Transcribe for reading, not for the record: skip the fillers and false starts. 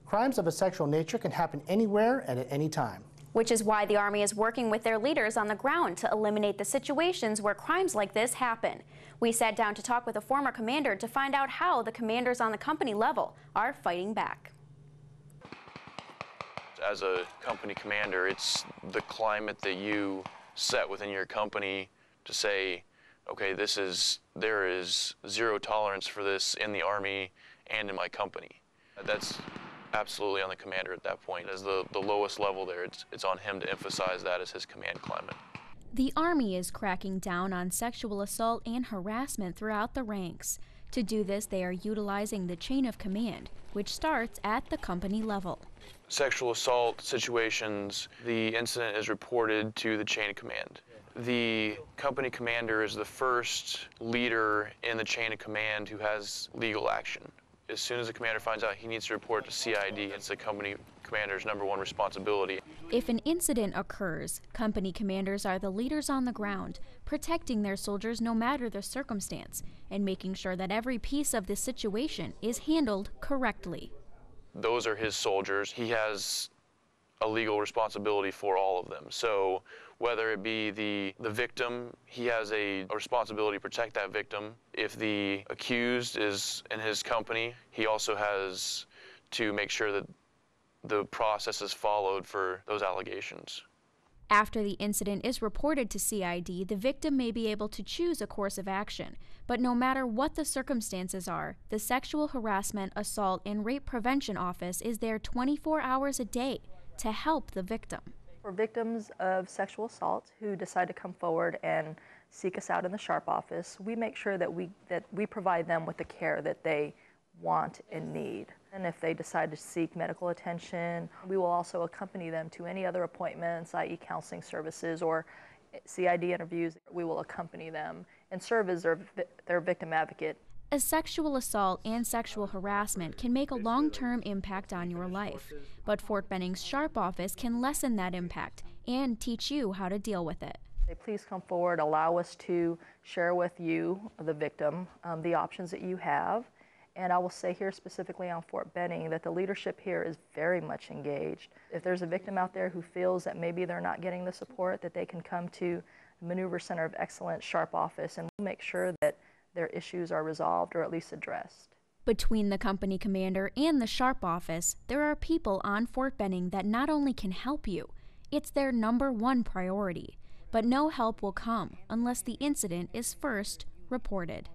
Crimes of a sexual nature can happen anywhere and at any time. Which is why the Army is working with their leaders on the ground to eliminate the situations where crimes like this happen. We sat down to talk with a former commander to find out how the commanders on the company level are fighting back. As a company commander, it's the climate that you set within your company to say, okay, there is zero tolerance for this in the Army and in my company. That's absolutely on the commander at that point. As the lowest level there, it's on him to emphasize that as his command climate. The Army is cracking down on sexual assault and harassment throughout the ranks. To do this, they are utilizing the chain of command, which starts at the company level. Sexual assault situations, the incident is reported to the chain of command. The company commander is the first leader in the chain of command who has legal action. As soon as the commander finds out he needs to report to CID, it's the company commander's #1 responsibility. If an incident occurs, company commanders are the leaders on the ground, protecting their soldiers no matter the circumstance, and making sure that every piece of the situation is handled correctly. Those are his soldiers. He has a legal responsibility for all of them. So whether it be the victim, he has a responsibility to protect that victim. If the accused is in his company, he also has to make sure that the process is followed for those allegations. After the incident is reported to CID, the victim may be able to choose a course of action. But no matter what the circumstances are, the Sexual Harassment, Assault, and Rape Prevention Office is there 24 hours a day to help the victim. For victims of sexual assault who decide to come forward and seek us out in the SHARP office, we make sure that we provide them with the care that they want and need. And if they decide to seek medical attention, we will also accompany them to any other appointments, i.e. counseling services or CID interviews. We will accompany them and serve as their victim advocate. A sexual assault and sexual harassment can make a long-term impact on your life, but Fort Benning's SHARP office can lessen that impact and teach you how to deal with it. Please come forward, allow us to share with you, the victim, the options that you have. And I will say here specifically on Fort Benning that the leadership here is very much engaged. If there's a victim out there who feels that maybe they're not getting the support, that they can come to the Maneuver Center of Excellence SHARP office and we'll make sure that their issues are resolved or at least addressed. Between the company commander and the SHARP office, there are people on Fort Benning that not only can help you, it's their #1 priority. But no help will come unless the incident is first reported.